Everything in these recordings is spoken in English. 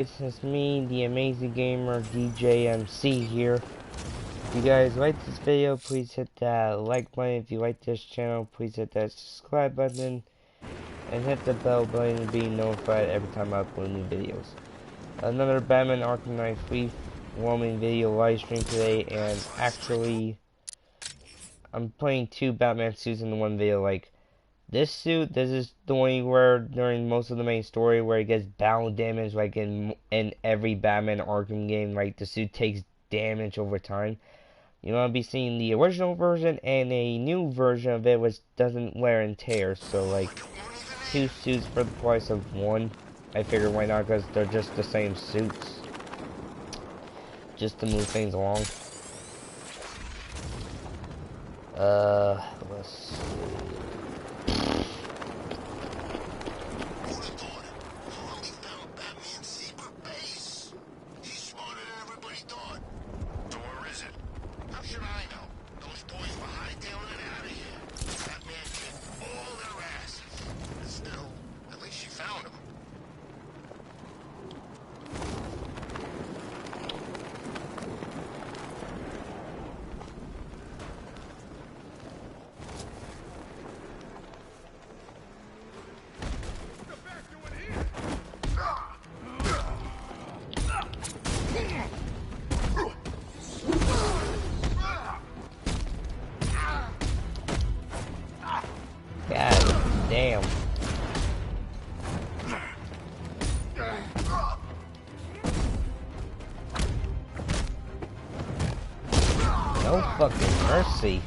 It's me, the amazing gamer DJMC here. If you guys like this video, please hit that like button. If you like this channel, please hit that subscribe button and hit the bell button to be notified every time I upload new videos. Another Batman Arkham Knight free roaming video live stream today, and actually I'm playing two Batman suits in one video. Like this suit, this is the one you wear during most of the main story where it gets battle damage, like in every Batman Arkham game. Like the suit takes damage over time. You want to be seeing the original version and a new version of it which doesn't wear and tear. So like two suits for the price of one. I figured why not, because they're just the same suits. Just to move things along. Let's see. Damn. No fucking mercy.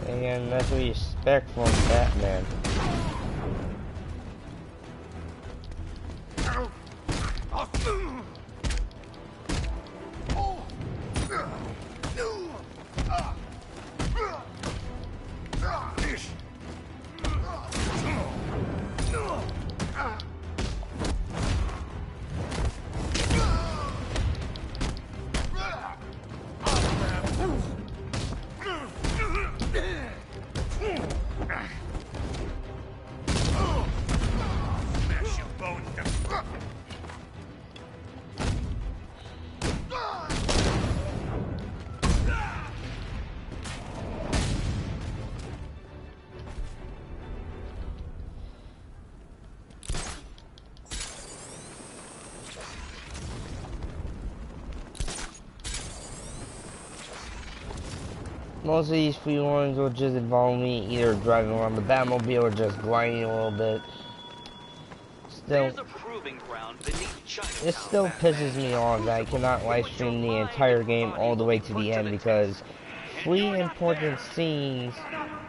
And that's what you expect from Batman. Most of these free ones will just involve me either driving around the Batmobile or just grinding a little bit. Still, it still pisses me off that I cannot live stream the entire game all the way to the end because three important scenes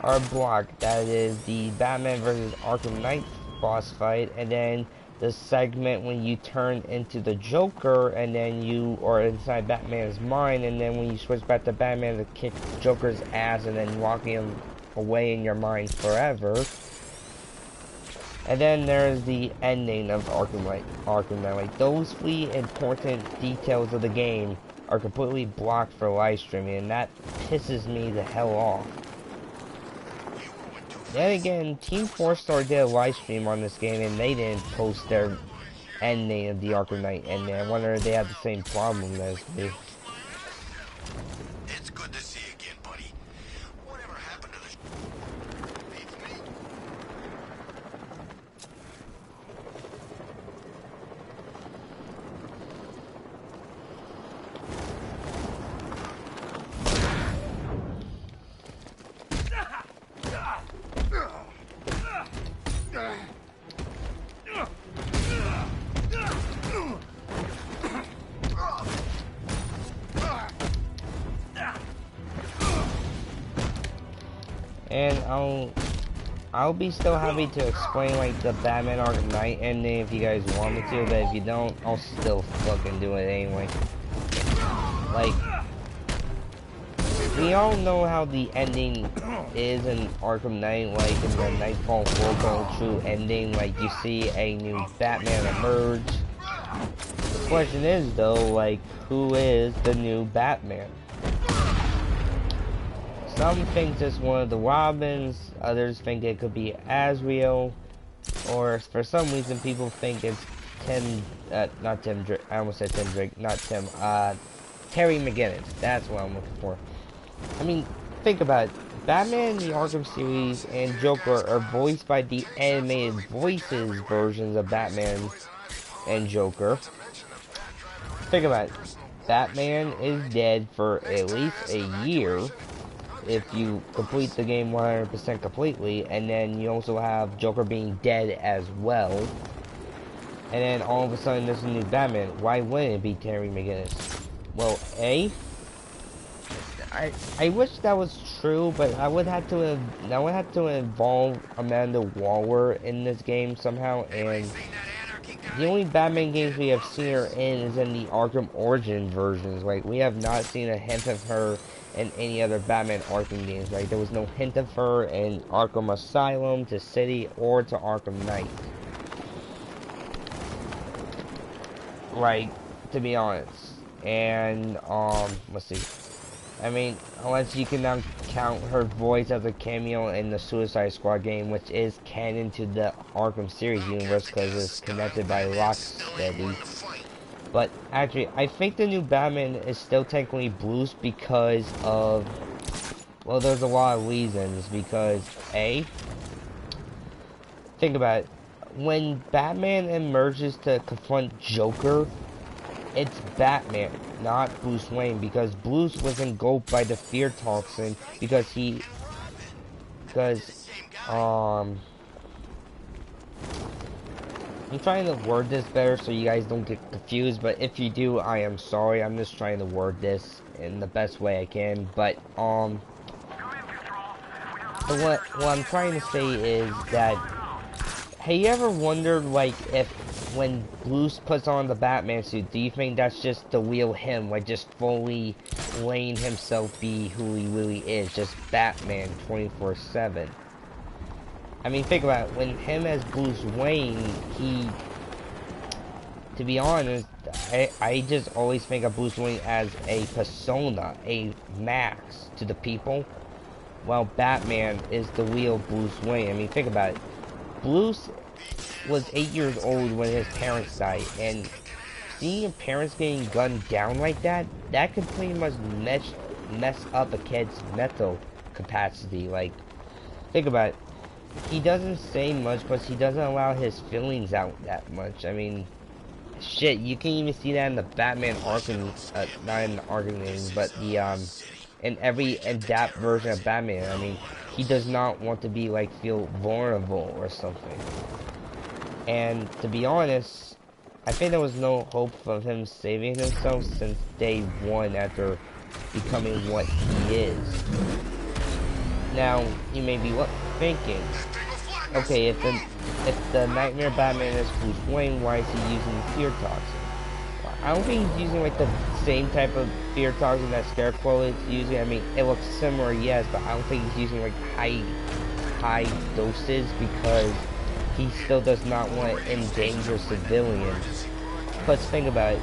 are blocked. That is the Batman vs. Arkham Knight boss fight, and then the segment when you turn into the Joker and then you are inside Batman's mind, and then when you switch back to Batman to kick Joker's ass and then locking him away in your mind forever. And then there's the ending of Arkham Knight. Like those three important details of the game are completely blocked for live streaming, and that pisses me the hell off. Then again, Team 4-Star did a live stream on this game and they didn't post their ending of the Arkham Knight ending. I wonder if they have the same problem as me. It's good to see you again, buddy. Whatever happened to the And I'll be still happy to explain like the Batman Arkham Knight ending if you guys want me to, but if you don't, I'll still fucking do it anyway. Like, we all know how the ending is in Arkham Knight, like in the Nightfall 4 true ending, like you see a new Batman emerge. The question is though, like, who is the new Batman? Some think it's one of the Robins, others think it could be Azrael, or for some reason people think it's Tim, not Tim Drake, I almost said Tim Drake, not Tim, Terry McGinnis, that's what I'm looking for. I mean, think about it, Batman in the Arkham series and Joker are voiced by the animated voices versions of Batman and Joker. Think about it, Batman is dead for at least a year, if you complete the game 100% completely, and then you also have Joker being dead as well, and then all of a sudden there's a new Batman. Why wouldn't it be Terry McGinnis? Well, I wish that was true, but I would have to involve Amanda Waller in this game somehow, and the only Batman games we have seen her in is in the Arkham Origin versions. Like, we have not seen a hint of her in any other Batman Arkham games. Like, there was no hint of her in Arkham Asylum, to City, or to Arkham Knight. Like, to be honest. And, let's see. I mean, unless you can now count her voice as a cameo in the Suicide Squad game, which is canon to the Arkham series universe because it's connected by Rocksteady. But actually, I think the new Batman is still technically Bruce because of, well, there's a lot of reasons. Because think about it, when Batman emerges to confront Joker, it's Batman, not Bruce Wayne, because Bruce was engulfed by the fear toxin I'm trying to word this better so you guys don't get confused, but if you do, I am sorry. I'm just trying to word this in the best way I can, but what I'm trying to say is that, have you ever wondered, like, if when Bruce puts on the Batman suit, do you think that's just the real him, like just fully letting himself be who he really is, just Batman 24/7? I mean, think about it, when him as Bruce Wayne, to be honest, I just always think of Bruce Wayne as a persona, a mask to the people, while Batman is the real Bruce Wayne. I mean, think about it. Bruce was 8 years old when his parents died, and seeing your parents getting gunned down like that, that could pretty much mess up a kid's mental capacity. Like, think about it. He doesn't say much, but he doesn't allow his feelings out that much. I mean, shit, you can even see that in the Batman Arkham, not in the Arkham games, but the, in every adapt version of Batman. I mean, he does not want to be, like, feel vulnerable or something. And to be honest, I think there was no hope of him saving himself since day one after becoming what he is. Now, you may be thinking, okay, if the Nightmare Batman is Bruce Wayne, why is he using fear toxin? Well, I don't think he's using like the same type of fear toxin that Scarecrow is using. I mean, it looks similar, yes, but I don't think he's using like high doses, because he still does not want to endanger civilians. Plus, think about it.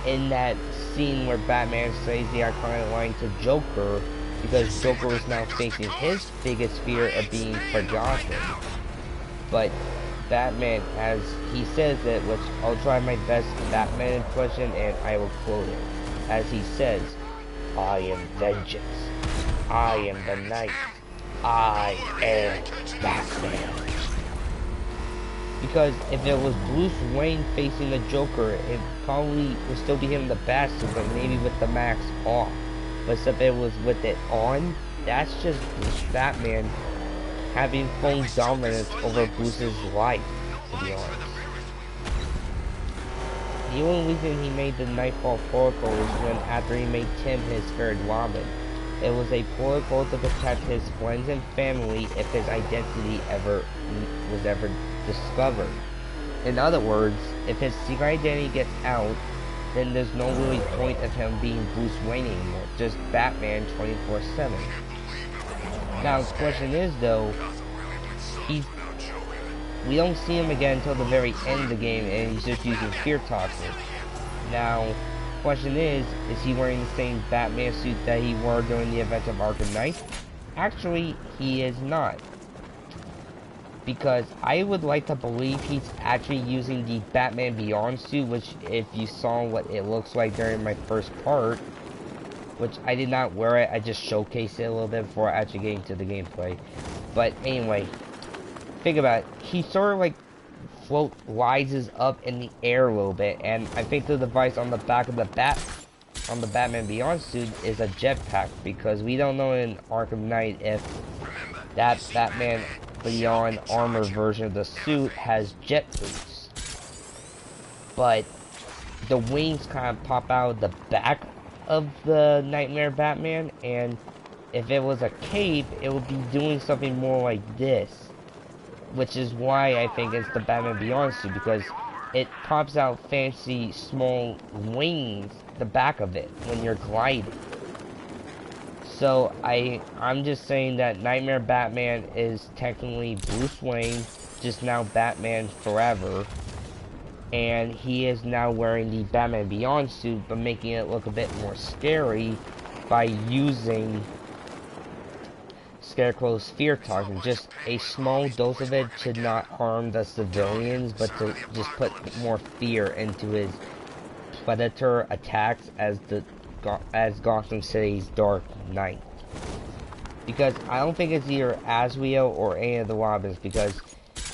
In that scene where Batman says the iconic line to Joker, because Joker is now facing his biggest fear of being forgotten. But Batman, as he says it, which I'll try my best Batman impression, and I will quote it, as he says, "I am vengeance. I am the night. I am Batman." Because if it was Bruce Wayne facing the Joker, it probably would still be him the bastard, but maybe with the mask off. But if it was with it on, that's just Batman having full dominance over Bruce's life, to be honest. The only reason he made the Nightfall protocol was when after he made Tim his third Robin. It was a protocol to protect his friends and family if his identity was ever discovered. In other words, if his secret identity gets out, then there's no really point of him being Bruce Wayne anymore, just Batman 24/7. Now the question is though, we don't see him again until the very end of the game, and he's just using fear toxin. Now, question is he wearing the same Batman suit that he wore during the events of Arkham Knight? Actually, he is not. Because I would like to believe he's actually using the Batman Beyond suit, which if you saw what it looks like during my first part, which I did not wear it, I just showcased it a little bit before actually getting to the gameplay. But anyway, think about it. He sort of like rises up in the air a little bit, and I think the device on the back of the Batman Beyond suit is a jetpack, because we don't know in Arkham Knight if that Batman Beyond armor version of the suit has jet boots. But the wings kind of pop out of the back of the Nightmare Batman, and if it was a cape, it would be doing something more like this. Which is why I think it's the Batman Beyond suit, because it pops out fancy small wings, the back of it, when you're gliding. So I'm just saying that Nightmare Batman is technically Bruce Wayne, just now Batman Forever. And he is now wearing the Batman Beyond suit, but making it look a bit more scary by using Scarecrow's fear toxin. Just a small dose of it should not harm the civilians, but to just put more fear into his predator attacks as Gotham City's Dark Knight. Because I don't think it's either Azrael or any of the Robins, because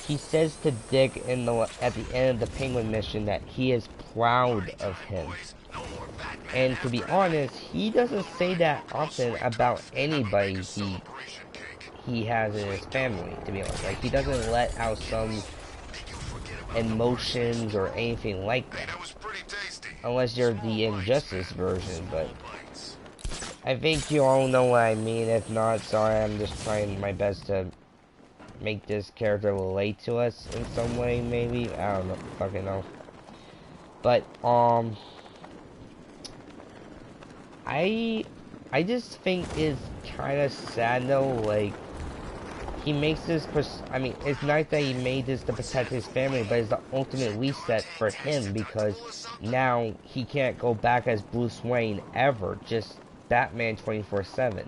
he says to Dick at the end of the Penguin mission that he is proud of him. And to be honest, he doesn't say that often about anybody he has in his family, to be honest. Like, he doesn't let out some emotions or anything like that. Unless you're the Injustice version, but I think you all know what I mean. If not, sorry, I'm just trying my best to make this character relate to us in some way, maybe. I don't know, fucking know. But, I just think it's kind of sad though, like, he makes this, I mean, it's nice that he made this to protect his family, but it's the ultimate reset for him, because now he can't go back as Bruce Wayne ever, just Batman 24/7.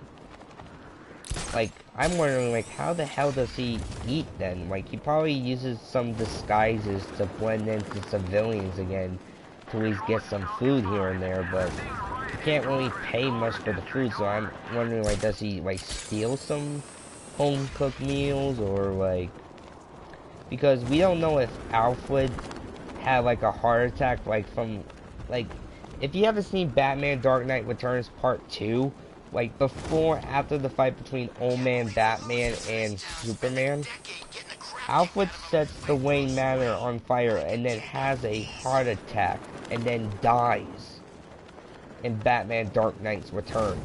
Like, I'm wondering, like, how the hell does he eat then? Like, he probably uses some disguises to blend into civilians again, to at least get some food here and there, but he can't really pay much for the food, so I'm wondering, like, does he, like, steal some home-cooked meals, or, like, because we don't know if Alfred had, like, a heart attack, like, from, like, if you haven't seen Batman Dark Knight Returns Part 2, like, before, after the fight between Old Man Batman and Superman, Alfred sets the Wayne Manor on fire and then has a heart attack and then dies in Batman Dark Knight's Return.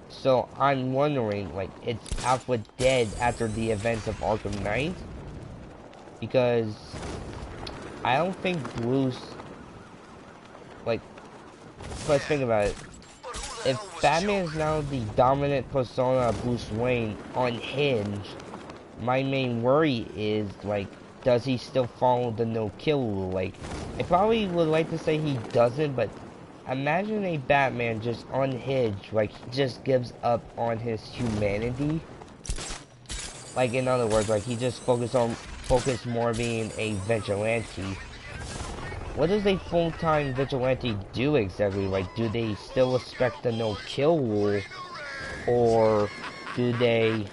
So I'm wondering, like, is Alfred dead after the events of Arkham Knight? Because I don't think Bruce, like, let's think about it. If Batman is now the dominant persona of Bruce Wayne unhinged, my main worry is, like, does he still follow the no-kill rule? Like, I probably would like to say he doesn't, but imagine a Batman just unhinged, like, he just gives up on his humanity. Like, in other words, like, he just focus more being a vigilante. What does a full-time vigilante do exactly? Like, do they still respect the no-kill rule? Or do they...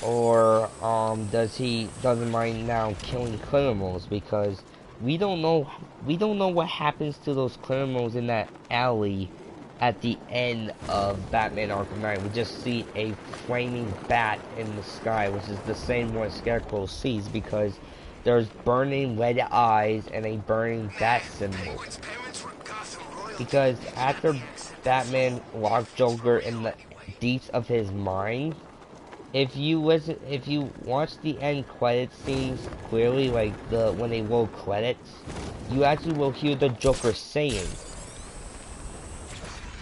Or, doesn't mind now killing criminals? Because we don't know what happens to those criminals in that alley at the end of Batman Arkham Knight. We just see a flaming bat in the sky, which is the same one Scarecrow sees, because there's burning red eyes and a burning bat symbol. Because after Batman locked Joker in the deeps of his mind, if you watch the end credit scenes clearly, like when they roll credits, you actually will hear the Joker saying.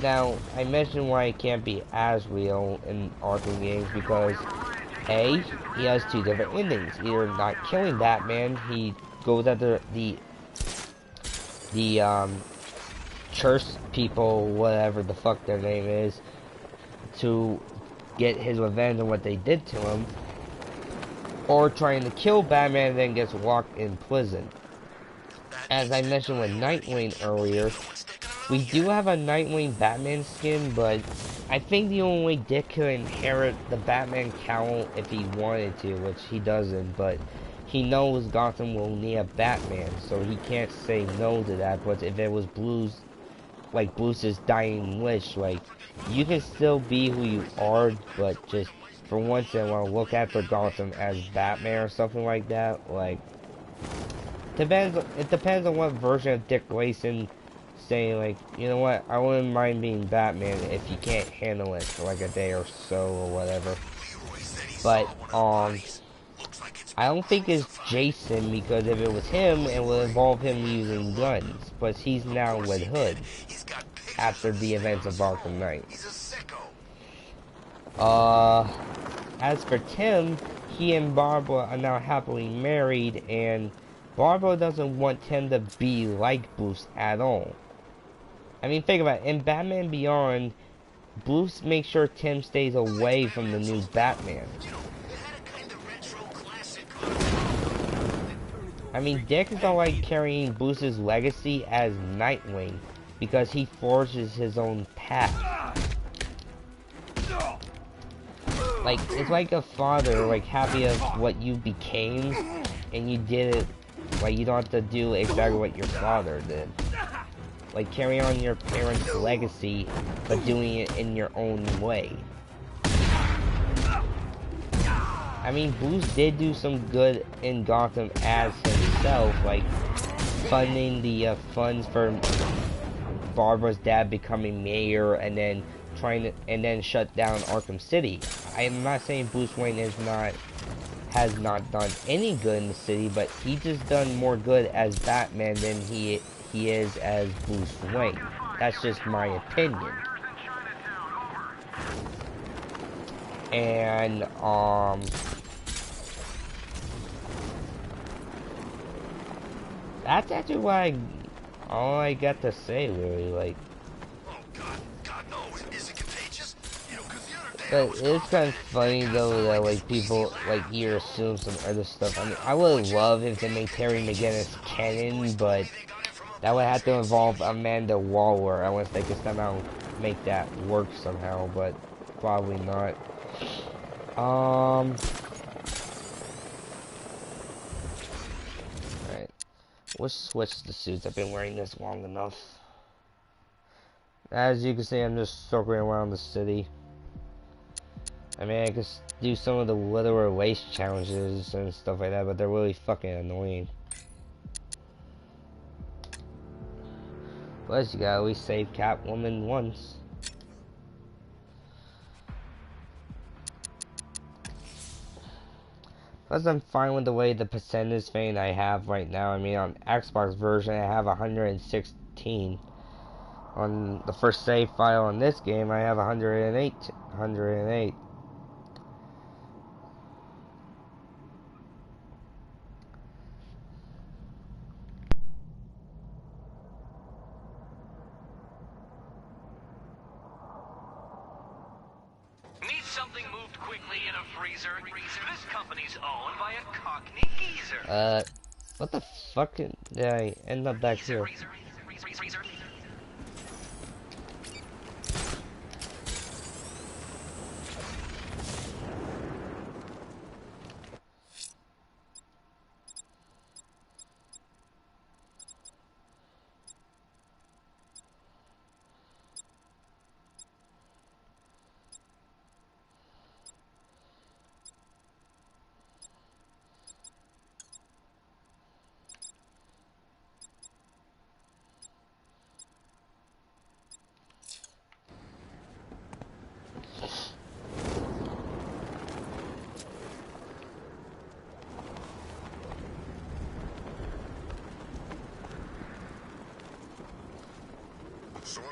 Now, I mentioned why it can't be as real in Arkham games, because A, he has two different endings. Either not killing Batman, he goes after the church people, whatever the fuck their name is, to get his revenge on what they did to him, or trying to kill Batman and then gets locked in prison. As I mentioned with Nightwing earlier, we do have a Nightwing Batman skin, but I think the only way Dick could inherit the Batman cowl if he wanted to, which he doesn't, but he knows Gotham will need a Batman, so he can't say no to that. But if it was Bruce's dying wish, like, you can still be who you are, but just for once in a while look after Gotham as Batman or something like that. Like, it depends on what version of Dick Grayson saying, like, you know what, I wouldn't mind being Batman if you can't handle it for like a day or so or whatever. But I don't think it's Jason, because if it was him, it would involve him using guns. But he's now with Hood after the events of Arkham Knight. As for Tim, he and Barbara are now happily married, and Barbara doesn't want Tim to be like Bruce at all. I mean, think about it. In Batman Beyond, Bruce makes sure Tim stays away from the new Batman. I mean, Dick is alright carrying Bruce's legacy as Nightwing, because he forges his own path. Like, it's like a father, like, happy of what you became, and you did it, like, you don't have to do exactly what your father did. Like, carry on your parents' legacy, but doing it in your own way. I mean, Bruce did do some good in Gotham as himself, like funding the funds for Barbara's dad becoming mayor, and then shut down Arkham City. I am not saying Bruce Wayne has not done any good in the city, but he just done more good as Batman than he is as Bruce Wayne. That's just my opinion. And that's actually all I got to say, really. Like, but it's kind of funny though that like people like here assume some other stuff. I mean, I would love if they made Terry McGinnis canon, but that would have to involve Amanda Waller, unless they could somehow make that work somehow, but probably not. Alright. We'll switch the suits. I've been wearing this long enough. As you can see, I'm just circling around the city. I mean, I could do some of the literal race challenges and stuff like that, but they're really fucking annoying. Plus, you gotta at least save Catwoman once. Plus, I'm fine with the way the percentage thing I have right now. I mean, on Xbox version, I have 116. On the first save file on this game, I have 108. 108. Need something moved quickly in a freezer? This company's owned by a Cockney geezer. What the fuck did I end up back here?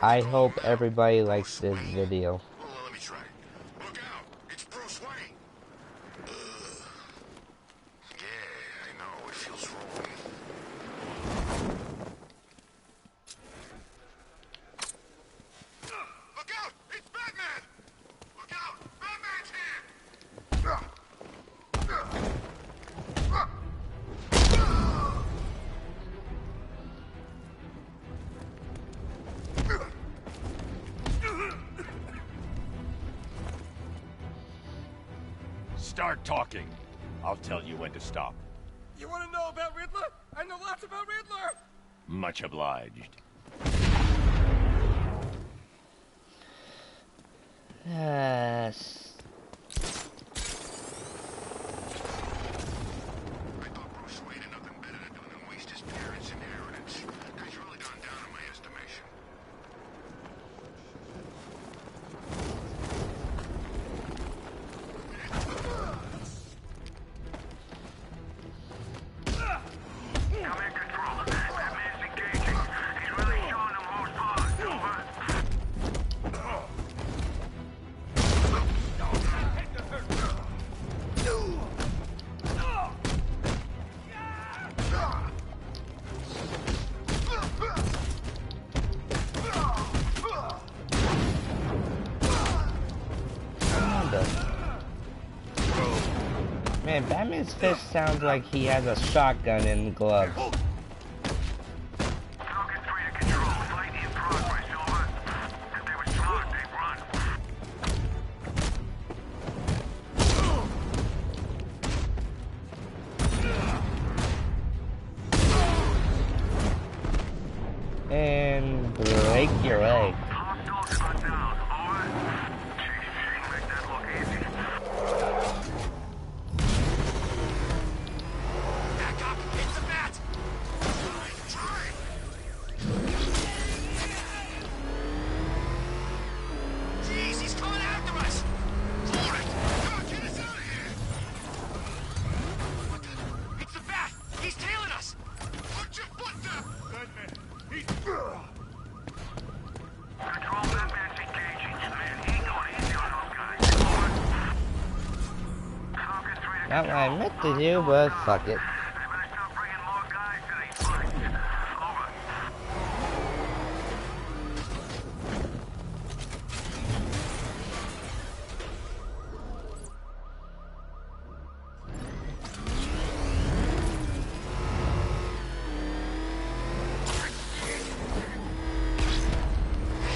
I hope everybody likes this video. Let me try. Look out! It's Bruce Wayne. Yeah, I know. It feels wrong. start talking, I'll tell you when to stop. You want to know about Riddler? I know lots about Riddler! Much obliged. Yes. I thought Bruce Wayne had nothing better to do than waste his parents' inheritance. He's really gone down in my estimation. Come in, Control. That man's engaging. He's really showing them who's boss. Over. Man, Batman's fist sounds like he has a shotgun in the glove. Falcon 3 to Control. Fight in progress. Over. If they were smart, they'd run. And break your leg. Hostiles cut down. Over. Shouldn't make that look easy. Back up! Hit the bat! Try! Jeez, he's coming after us! For it! Come on, get us out of here! What the? It's the bat! He's tailing us! Put your foot down! Batman, he's... Control, Batman's engaging. Man, he going easy on those guys. Over. Falcon 3 to Not what I meant to do, but fuck it. They better start bringing more guys to these fights. Over.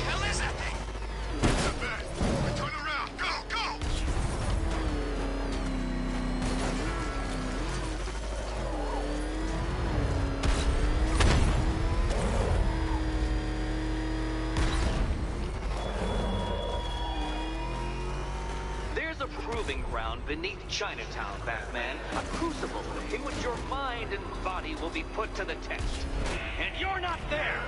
hell is that thing? The bat! Turn around! Go, go! There's a proving ground beneath Chinatown, Batman. A crucible in which your mind and body will be put to the test. And you're not there!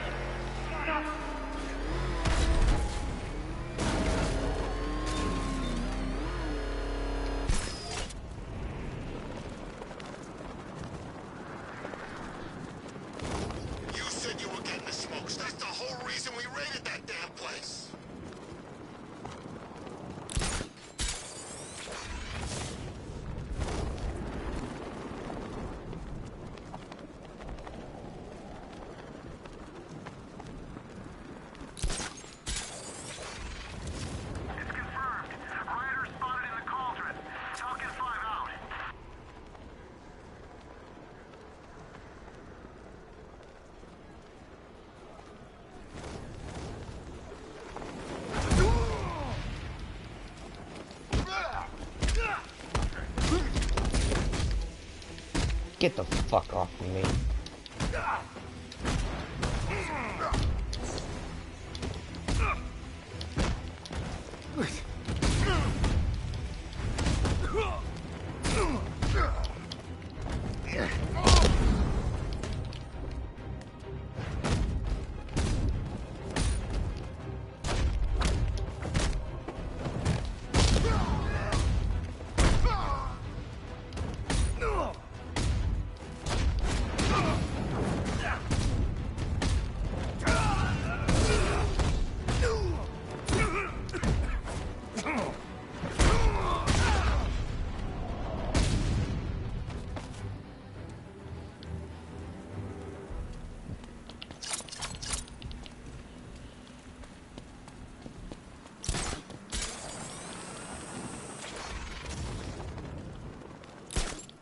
You said you were getting the smokes. That's the whole reason we raided that damn place. It's confirmed. Rider spotted in the cauldron. Falcon 5 out. Get the fuck off of me.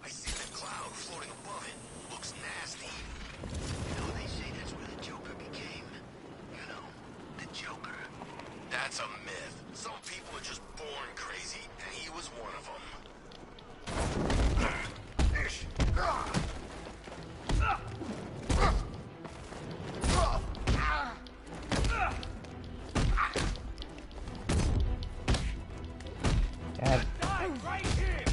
I see the cloud floating above it. Looks nasty. You know, they say that's where the Joker became. You know, the Joker. That's a myth. Some people are just born crazy, and he was one of them. Have Die right here!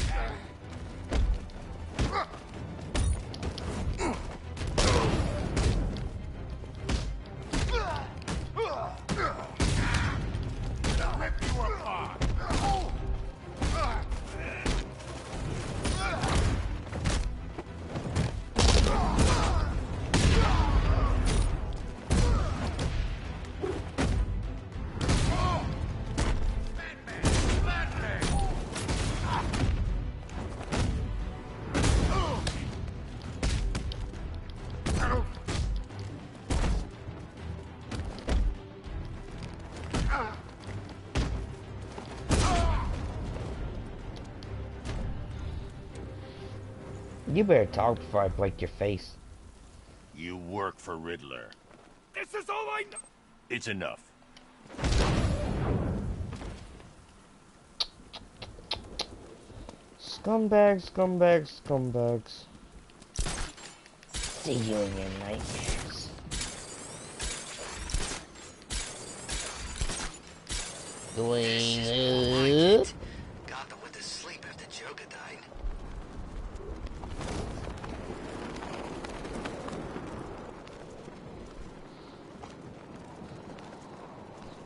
I'll rip you apart! you better talk before I break your face. You work for Riddler. This is all I know! It's enough. Scumbags, scumbags, scumbags. See you in your nightmares. Going up. Gotham went to sleep after Joker died.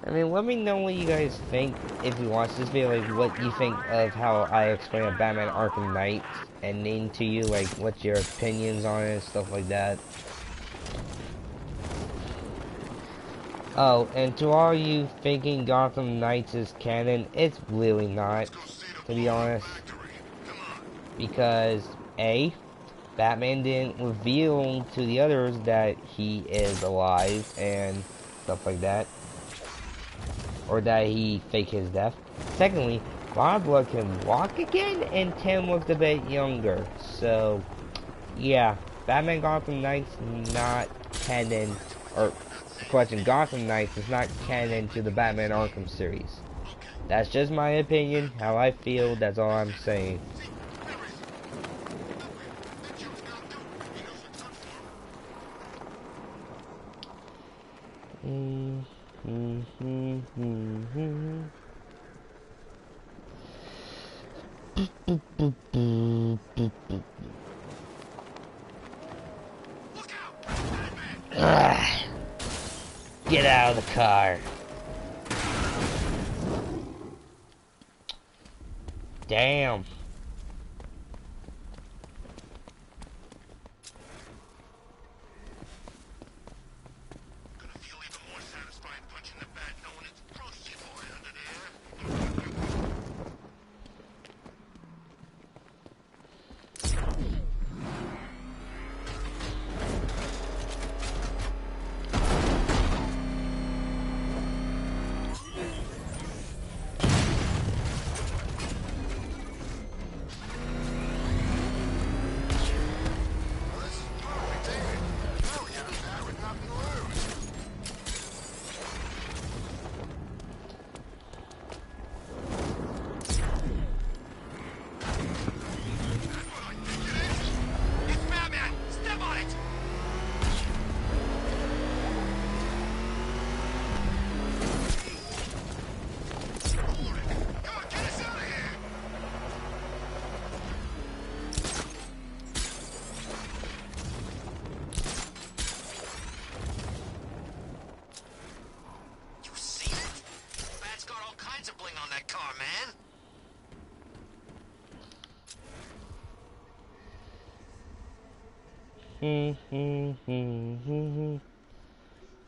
I mean, let me know what you guys think if you watch this video, like what you think of how I explained Batman Arkham Knight ending to you, like what's your opinions on it and stuff like that. Oh, and to all you thinking Gotham Knights is canon, it's really not, to be honest. Because, A, Batman didn't reveal to the others that he is alive and stuff like that. Or that he faked his death. Secondly, Barbara can walk again and Tim looks a bit younger. So, yeah, Batman Gotham Knights not canon, or question, Gotham Knights is not canon to the Batman Arkham series. That's just my opinion, how I feel, that's all I'm saying. Get out of the car. Damn. Gonna feel even more satisfying punching the bat knowing it's Frosty Boy under there.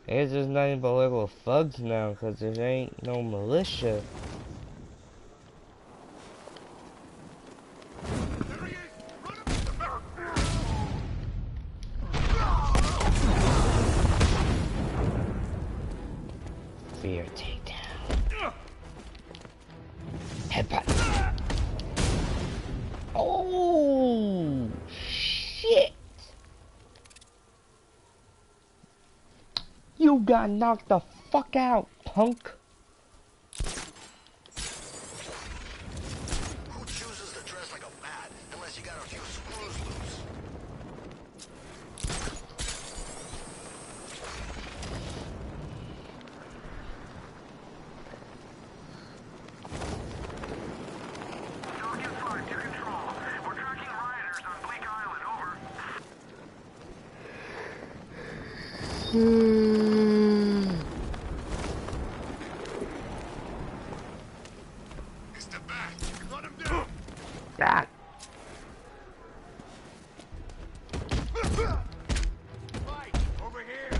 It's just nothing but little thugs now, cause there ain't no militia. Fear takedown. Headbutt. Oh shit! You got knocked the fuck out, punk. Who chooses to dress like a bat unless you got a few screws loose? It's the bat. Run him down. Ah. Mike, over here.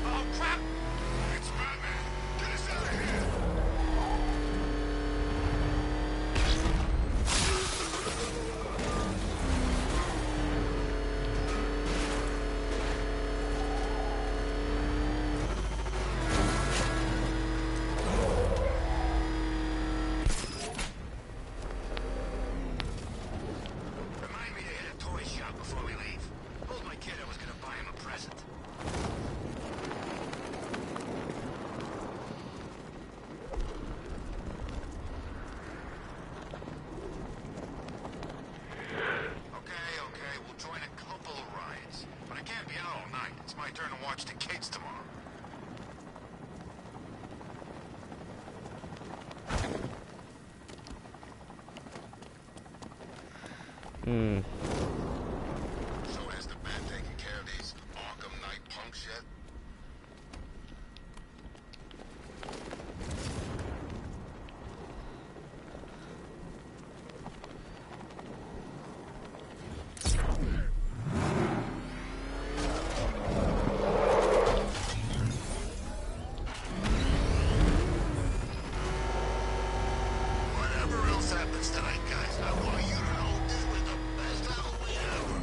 Oh, crap! It's Batman! Get us out of here! Remind me to hit a toy shop before we leave. Told my kid I was gonna buy him a present. Okay, we'll join a couple of rides. But I can't be out all night. It's my turn to watch the kids tomorrow. So has the bat taken care of these Arkham Knight punks yet? Whatever else happens tonight, guys, I want you to know this was the best Halloween ever.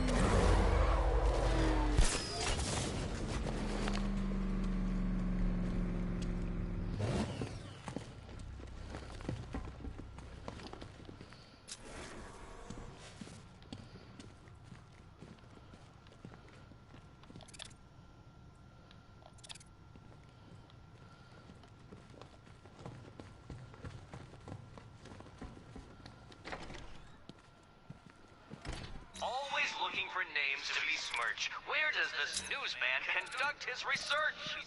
Always looking for names to besmirch. Where does this newsman conduct his research?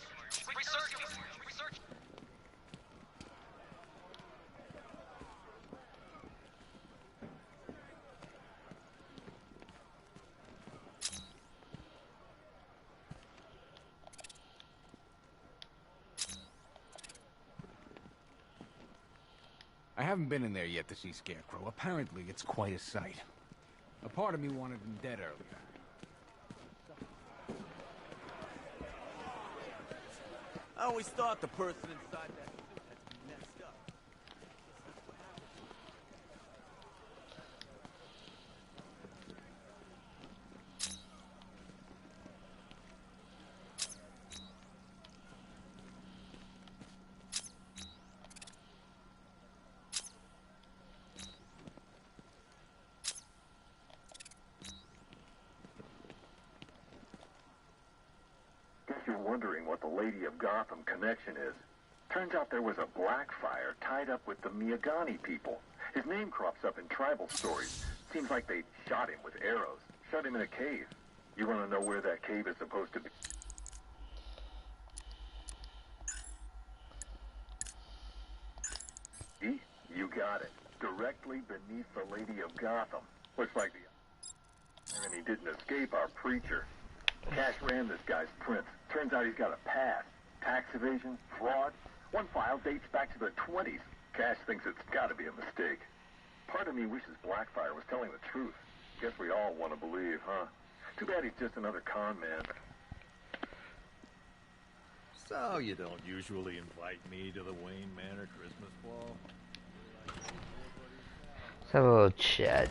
Research. I haven't been in there yet to see Scarecrow. Apparently, it's quite a sight. A part of me wanted him dead earlier. I always thought the person inside that suit had to be messed up. Guess you're wondering what the Lady of Gotham connection is. Turns out there was a Blackfire tied up with the Miyagani people. His name crops up in tribal stories. Seems like they shot him with arrows, shut him in a cave. You want to know where that cave is supposed to be? You got it. Directly beneath the Lady of Gotham. Looks like the irony didn't escape our preacher. Cash ran this guy's prints. Turns out he's got a past. Tax evasion, fraud. One file dates back to the 20s. Cash thinks it's got to be a mistake. Part of me wishes Blackfire was telling the truth. Guess we all want to believe, huh? Too bad he's just another con man. So you don't usually invite me to the Wayne Manor Christmas ball? Let's have a little chat.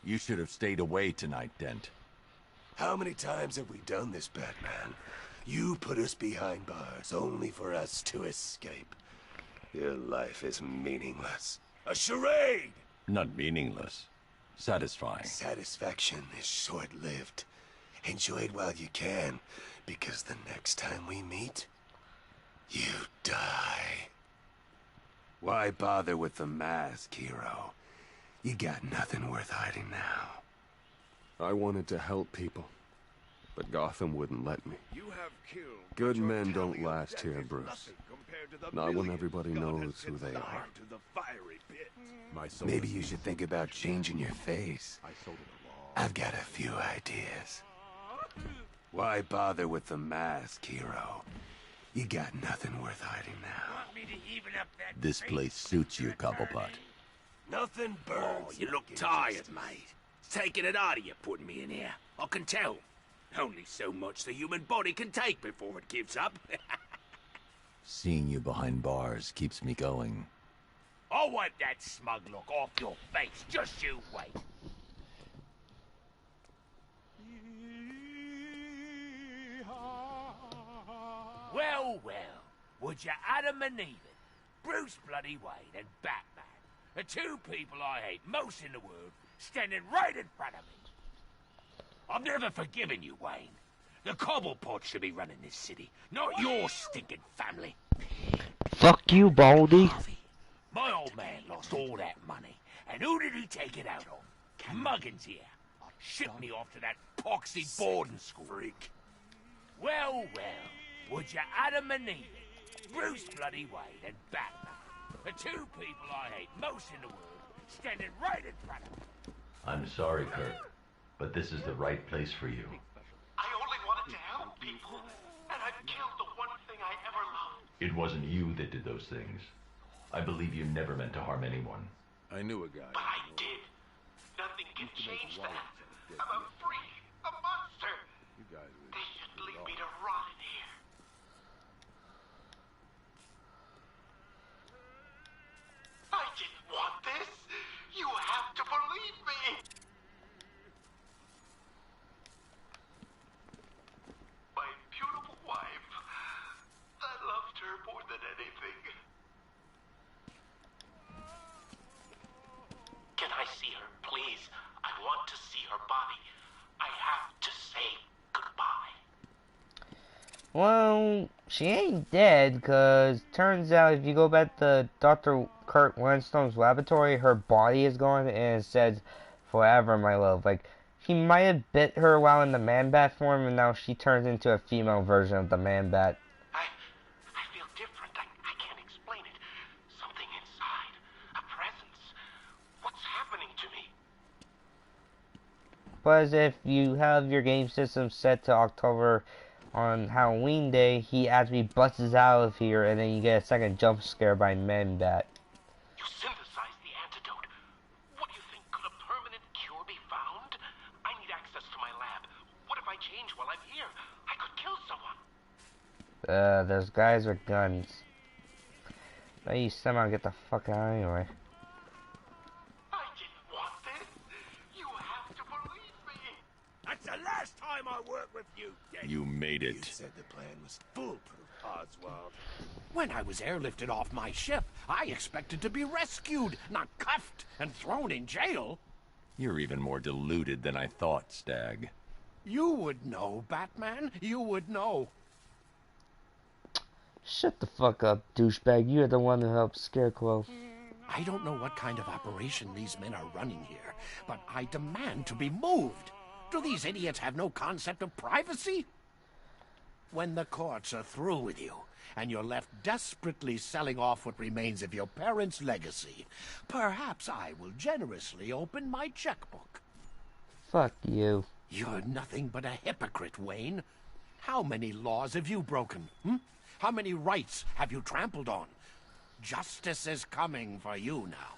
You should have stayed away tonight, Dent. How many times have we done this, Batman? You put us behind bars only for us to escape. Your life is meaningless. A charade! Not meaningless. Satisfying. Satisfaction is short-lived. Enjoy it while you can, because the next time we meet, you die. Why bother with the mask, hero? You got nothing worth hiding now. I wanted to help people, but Gotham wouldn't let me. You have killed. Good men don't last here, Bruce. Not when everybody knows who they are. Maybe you should think about changing your face. I've got a few ideas. Why bother with the mask, hero? You got nothing worth hiding now. This place suits you, Cobblepot. Nothing burns. Oh, you look tired, mate. It's taking it out of you putting me in here. I can tell. Only so much the human body can take before it gives up. Seeing you behind bars keeps me going. I'll wipe that smug look off your face. Just you wait. Well, well. Would you Adam and Eve it? Bruce Bloody Wayne and Batman. The two people I hate most in the world, standing right in front of me. I've never forgiven you, Wayne. The Cobblepot should be running this city, not your stinking family. Fuck you, Baldy. Harvey, my old man lost all that money, and who did he take it out on? Muggins here. Shipped me off to that poxy boarding school. Freak. Well, well. Would you Adam and Eve it? Bruce Bloody Wayne and Batman. The two people I hate most in the world, standing right in front of me. I'm sorry, Kirk, but this is the right place for you. I only wanted to help people, and I've killed the one thing I ever loved. It wasn't you that did those things. I believe you never meant to harm anyone. I knew a guy. But I did. Nothing can change that. I'm a freak, a monster. You guys are They should leave me to rot in here. I didn't want this. You have to believe me. My beautiful wife. I loved her more than anything. Can I see her, please? I want to see her body. I have to say goodbye. Well, she ain't dead, because turns out if you go back to Dr. Kurt Wernstone's laboratory, her body is gone, and it says, "Forever, my love." Like, he might have bit her while in the Man-Bat form, and now she turns into a female version of the Man-Bat. I feel different. I can't explain it. Something inside. A presence. What's happening to me? But if you have your game system set to October on Halloween Day, he actually busts out of here, and then you get a second jump scare by Man-Bat. You synthesized the antidote. What do you think? Could a permanent cure be found? I need access to my lab. What if I change while I'm here? I could kill someone. There's guys with guns. Now you somehow get the fuck out anyway. I didn't want this. You have to believe me. That's the last time I work with you, Dick. You made it. You said the plan was foolproof, Oswald. When I was airlifted off my ship, I expected to be rescued, not cuffed and thrown in jail. You're even more deluded than I thought, Stag. You would know, Batman. You would know. Shut the fuck up, douchebag. You're the one who helped Scarecrow. I don't know what kind of operation these men are running here, but I demand to be moved. Do these idiots have no concept of privacy? When the courts are through with you, and you're left desperately selling off what remains of your parents' legacy, perhaps I will generously open my checkbook. Fuck you. You're nothing but a hypocrite, Wayne. How many laws have you broken, How many rights have you trampled on? Justice is coming for you now.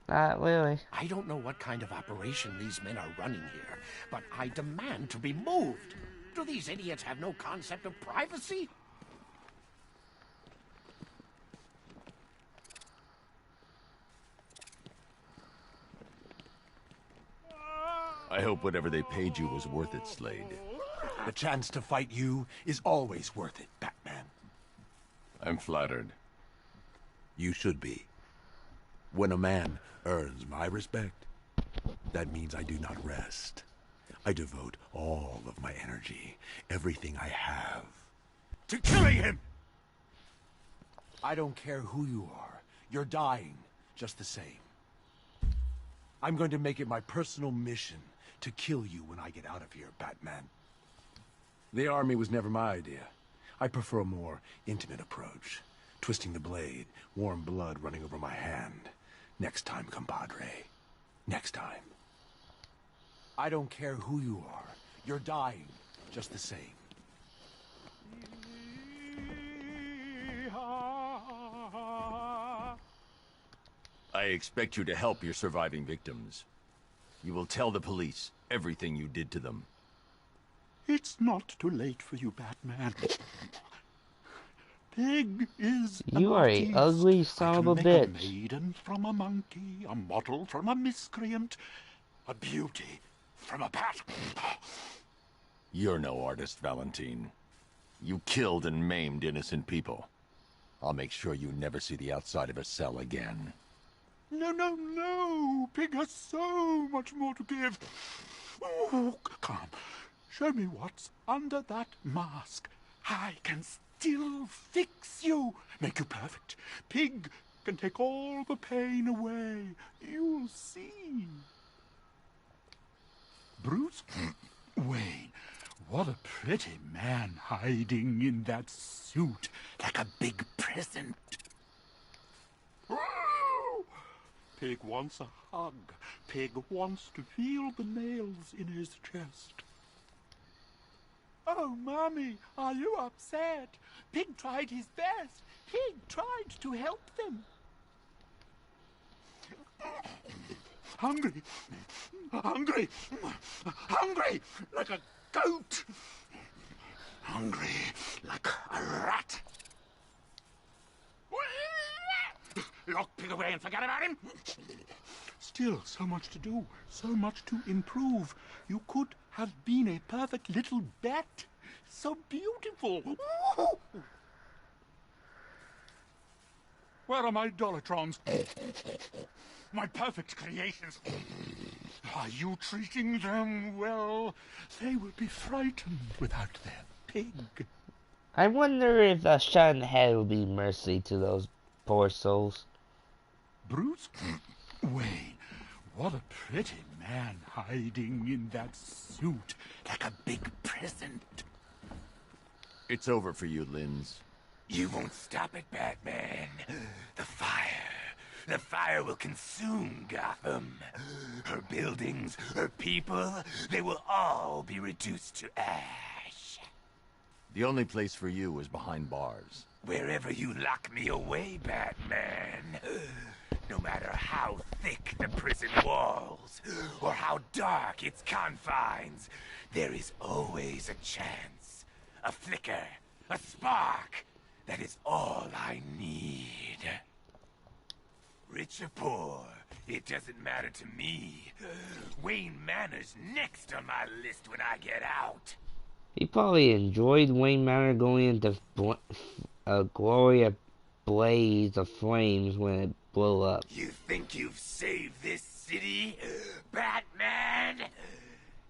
Not really. I don't know what kind of operation these men are running here, but I demand to be moved. Do these idiots have no concept of privacy? I hope whatever they paid you was worth it, Slade. The chance to fight you is always worth it, Batman. I'm flattered. You should be. When a man earns my respect, that means I do not rest. I devote all of my energy, everything I have, to killing him! I don't care who you are. You're dying just the same. I'm going to make it my personal mission to kill you when I get out of here, Batman. The army was never my idea. I prefer a more intimate approach. Twisting the blade, warm blood running over my hand. Next time, compadre. Next time. I don't care who you are. You're dying just the same. I expect you to help your surviving victims. You will tell the police everything you did to them. It's not too late for you, Batman. Pig is You are a ugly son of a bitch. A maiden from a monkey, a model from a miscreant, a beauty from a bat. You're no artist, Valentine. You killed and maimed innocent people. I'll make sure you never see the outside of a cell again. No, no, no! Pig has so much more to give. Oh, come. Show me what's under that mask. I can still fix you. Make you perfect. Pig can take all the pain away. You'll see. Bruce Wayne, what a pretty man hiding in that suit like a big present. Pig wants a hug. Pig wants to feel the nails in his chest. Oh, Mommy, are you upset? Pig tried his best. Pig tried to help them. Hungry. Hungry. Hungry like a goat. Hungry like a rat. Lock Pig away and forget about him. Still, so much to do, so much to improve. You could have been a perfect little bat. So beautiful. Where are my Dollartrons? My perfect creations. Are you treating them well? They will be frightened without their pig. I wonder if a shot in the head will be mercy to those poor souls. Bruce Wayne, what a pretty man hiding in that suit like a big present. It's over for you, Linz. You won't stop it, Batman. The fire will consume Gotham. Her buildings, her people, they will all be reduced to ash. The only place for you is behind bars. Wherever you lock me away, Batman. No matter how thick the prison walls, or how dark its confines, there is always a chance, a flicker, a spark. That is all I need. Rich or poor, it doesn't matter to me. Wayne Manor's next on my list when I get out. He probably enjoyed Wayne Manor going into a glorious blaze of flames when it blew up. You think you've saved this city, Batman?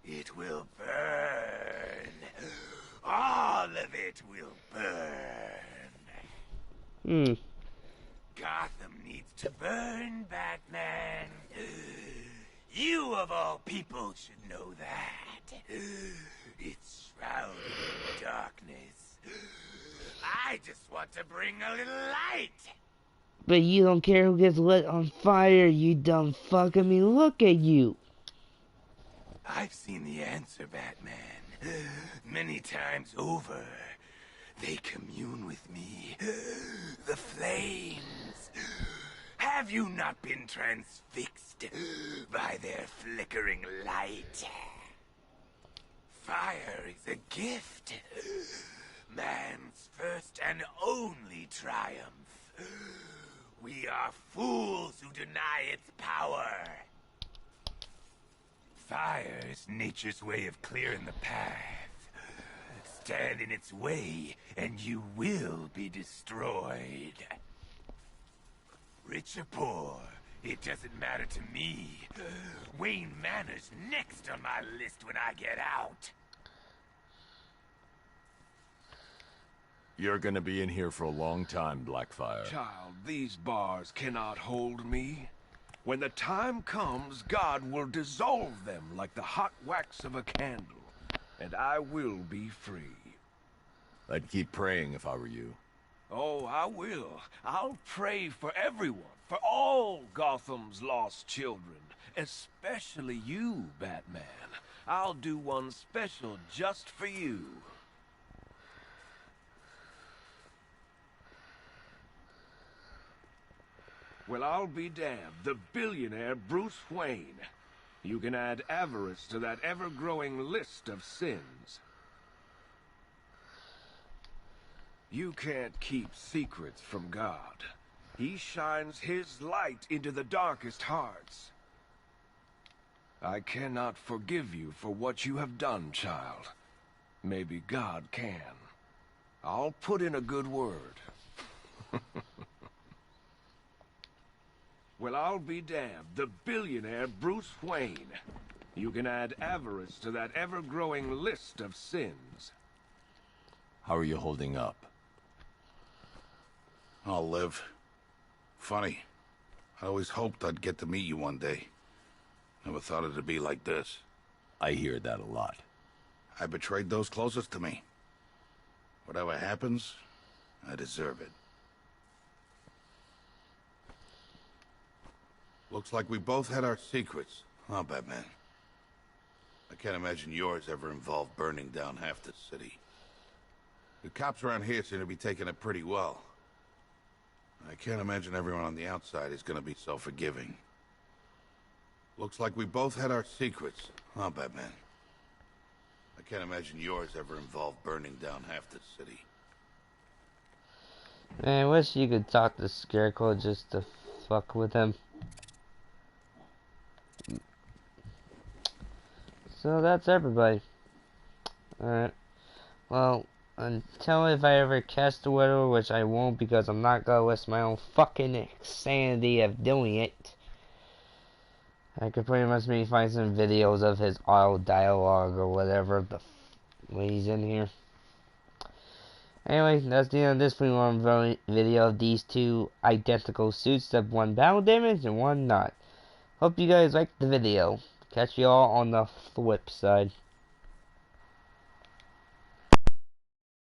It will burn. All of it will burn. Gotham needs to burn, Batman. You, of all people, should know that. It's shrouded in darkness. I just want to bring a little light. But you don't care who gets lit on fire, you dumb fuck. I mean, look at you. I've seen the answer, Batman. Many times over. They commune with me. The flames. Have you not been transfixed by their flickering light? Fire is a gift. Man's first and only triumph. We are fools who deny its power. Fire is nature's way of clearing the path. Stand in its way, and you will be destroyed. Rich or poor, it doesn't matter to me. Wayne Manor's next on my list when I get out. You're gonna be in here for a long time, Blackfire. Child, these bars cannot hold me. When the time comes, God will dissolve them like the hot wax of a candle, and I will be free. I'd keep praying if I were you. Oh, I will. I'll pray for everyone, for all Gotham's lost children, especially you, Batman. I'll do one special just for you. Well, I'll be damned. The billionaire Bruce Wayne. You can add avarice to that ever-growing list of sins. You can't keep secrets from God. He shines his light into the darkest hearts. I cannot forgive you for what you have done, child. Maybe God can. I'll put in a good word. Well, I'll be damned. The billionaire Bruce Wayne. You can add avarice to that ever-growing list of sins. How are you holding up? I'll live. Funny. I always hoped I'd get to meet you one day. Never thought it'd be like this. I hear that a lot. I betrayed those closest to me. Whatever happens, I deserve it. Looks like we both had our secrets, huh, Batman? I can't imagine yours ever involved burning down half the city. The cops around here seem to be taking it pretty well. I can't imagine everyone on the outside is gonna be so forgiving. Looks like we both had our secrets, huh, Batman? I can't imagine yours ever involved burning down half the city. Man, I wish you could talk to Scarecrow just to fuck with him. So that's everybody. Alright. Well, until if I ever catch the Widower, which I won't because I'm not gonna risk my own fucking insanity of doing it. I could pretty much maybe find some videos of his auto dialogue or whatever the when he's in here. Anyway, that's the end of this video of these two identical suits that one battle damage and one not. Hope you guys liked the video. Catch you all on the flip side.